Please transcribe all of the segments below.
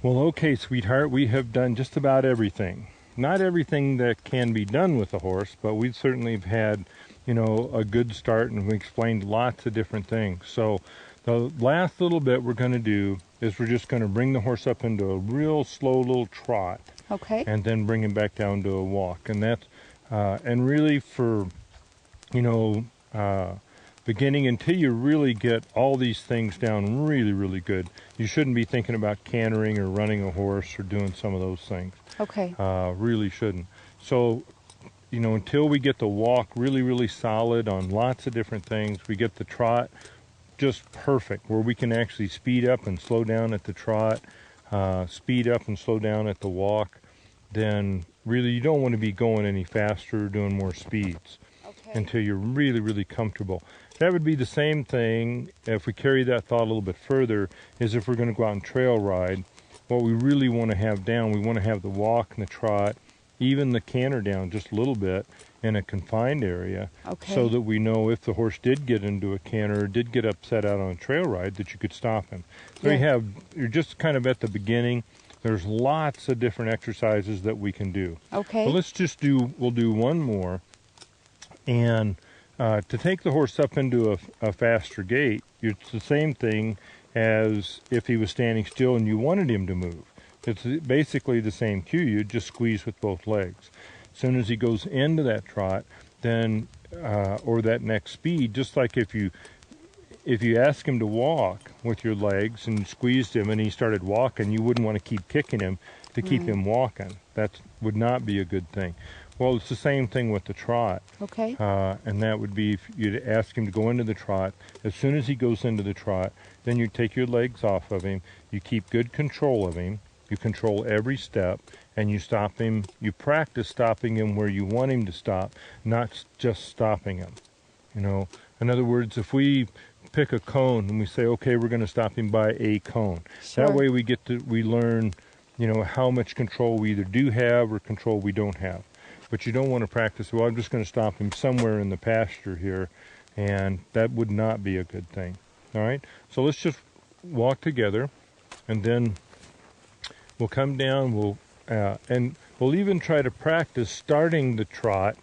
Well, okay, sweetheart, we have done just about everything. Not everything that can be done with a horse, but we certainly have had, a good start, and we explained lots of different things. So the last little bit we're going to do is we're just going to bring the horse up into a real slow little trot. Okay. And then bring him back down to a walk. And that's, and really for, you know, beginning until you really get all these things down really, really good. You shouldn't be thinking about cantering or running a horse or doing some of those things. Okay. Really shouldn't. So, until we get the walk really, really solid on lots of different things, we get the trot just perfect, where we can actually speed up and slow down at the trot, speed up and slow down at the walk, then really you don't want to be going any faster or doing more speeds until you're really, really comfortable. That would be the same thing if we carry that thought a little bit further, is if we're going to go out and trail ride, what we really want to have down, we want to have the walk and the trot, even the canter down just a little bit in a confined area, so that we know if the horse did get into a canter or did get upset out on a trail ride, that you could stop him. So you're just kind of at the beginning. There's lots of different exercises that we can do. Okay. But we'll do one more. And to take the horse up into a faster gait, it's the same thing as if he was standing still and you wanted him to move. It's basically the same cue. You just squeeze with both legs. As soon as he goes into that trot, then or that next speed, just like if you ask him to walk with your legs and you squeezed him and he started walking, you wouldn't want to keep kicking him to keep him walking. That would not be a good thing. Well, it's the same thing with the trot. Okay. And that would be if you'd ask him to go into the trot. As soon as he goes into the trot, then you take your legs off of him. You keep good control of him. You control every step, and you stop him. You practice stopping him where you want him to stop, not just stopping him. In other words, if we pick a cone and we say, okay, we're going to stop him by a cone. Sure. That way we learn, how much control we either do have or control we don't have. But you don't want to practice, well, I'm just going to stop him somewhere in the pasture here, and that would not be a good thing. All right? So let's just walk together, and then we'll come down, and we'll even try to practice starting the trot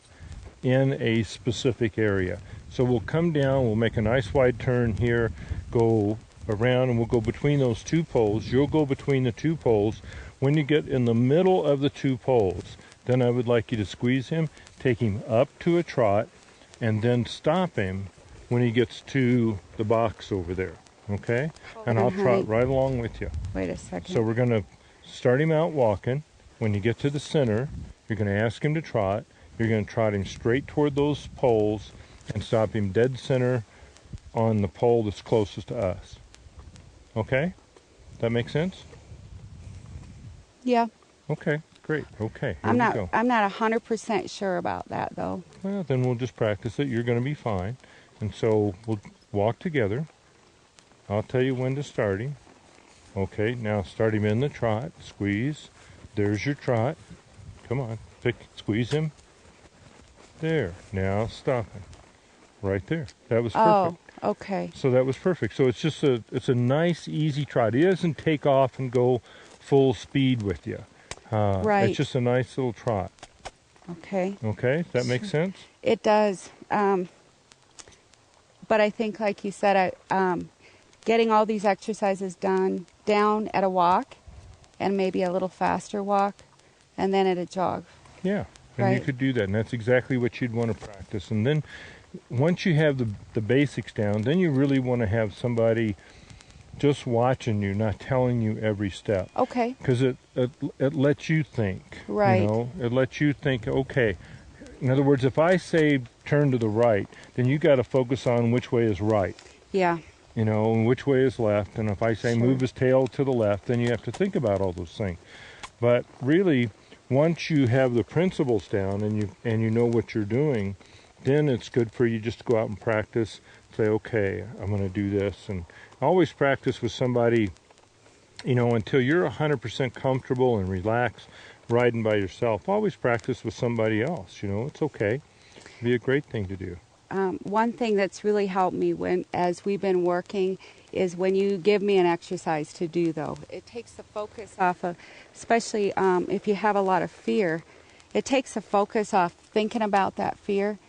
in a specific area. So we'll come down, we'll make a nice wide turn here, go around, and we'll go between those two poles. You'll go between the two poles. When you get in the middle of the two poles, then I would like you to squeeze him, take him up to a trot, and then stop him when he gets to the box over there, okay? And I'll trot right along with you. Wait a second. So we're going to start him out walking. When you get to the center, you're going to ask him to trot. You're going to trot him straight toward those poles and stop him dead center on the pole that's closest to us. Okay? That make sense? Yeah. Okay, great. Okay, I'm not go. 100% sure about that though. Well, then we'll just practice it. You're going to be fine. And so we'll walk together. I'll tell you when to start him. Okay, now start him in the trot. Squeeze. There's your trot. Come on. Squeeze him. There. Now stop him. Right there. That was perfect. Oh, okay. So that was perfect. So it's just it's a nice, easy trot. He doesn't take off and go full speed with you. Right. It's just a nice little trot. Okay. Okay, does that make sense? It does. But I think, like you said, getting all these exercises down at a walk, and maybe a little faster walk, and then at a jog. Yeah, and you could do that, and that's exactly what you'd want to practice. And then once you have the basics down, then you really want to have somebody just watching you, not telling you every step. Okay. Because it lets you think. Right. It lets you think, okay. In other words, if I say turn to the right, then you got to focus on which way is right. Yeah. And which way is left. And if I say move his tail to the left, then you have to think about all those things. But really, once you have the principles down and you know what you're doing, then it's good for you just to go out and practice. Say, okay, I'm going to do this. And always practice with somebody, until you're 100% comfortable and relaxed riding by yourself. Always practice with somebody else. It's okay. It'd be a great thing to do. one thing that's really helped me as we've been working is when you give me an exercise to do, though. It takes the focus off of, especially if you have a lot of fear, it takes the focus off thinking about that fear.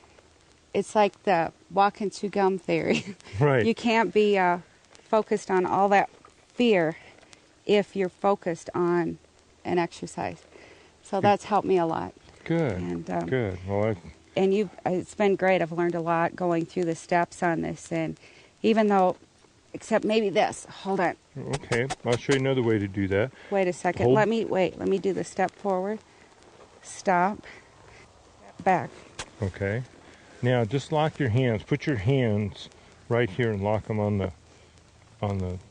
It's like the walk and chew gum theory. Right. You can't be focused on all that fear if you're focused on an exercise. So that's helped me a lot. Good. And, Good. Well, and it's been great. I've learned a lot going through the steps on this. And even though, except maybe this. Hold on. okay. I'll show you another way to do that. Wait a second. Hold. Let me do the step forward. Stop. Back. Okay. Now just lock your hands. Put your hands right here and lock them on the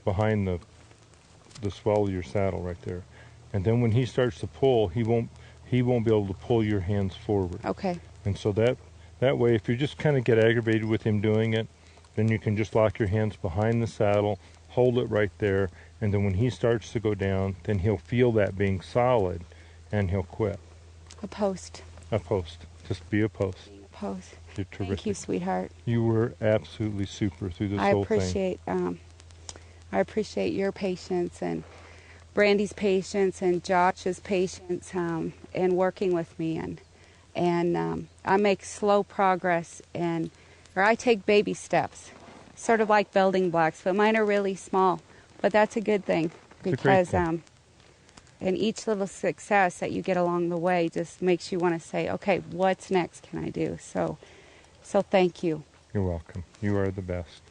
behind the swell of your saddle right there. And then when he starts to pull, he won't be able to pull your hands forward. Okay. And so that way, if you just kind of get aggravated with him doing it, then you can just lock your hands behind the saddle, hold it right there, and then when he starts to go down, then he'll feel that being solid, and he'll quit. A post. A post. Just be a post. Being a post. You're terrific. Thank you, sweetheart. You were absolutely super through this whole thing. I appreciate your patience and Brandy's patience and Josh's patience in working with me, and I make slow progress, or I take baby steps, sort of like building blocks, but mine are really small. But that's a good thing because and each little success that you get along the way just makes you want to say, okay, what's next can I do? So thank you. You're welcome. You are the best.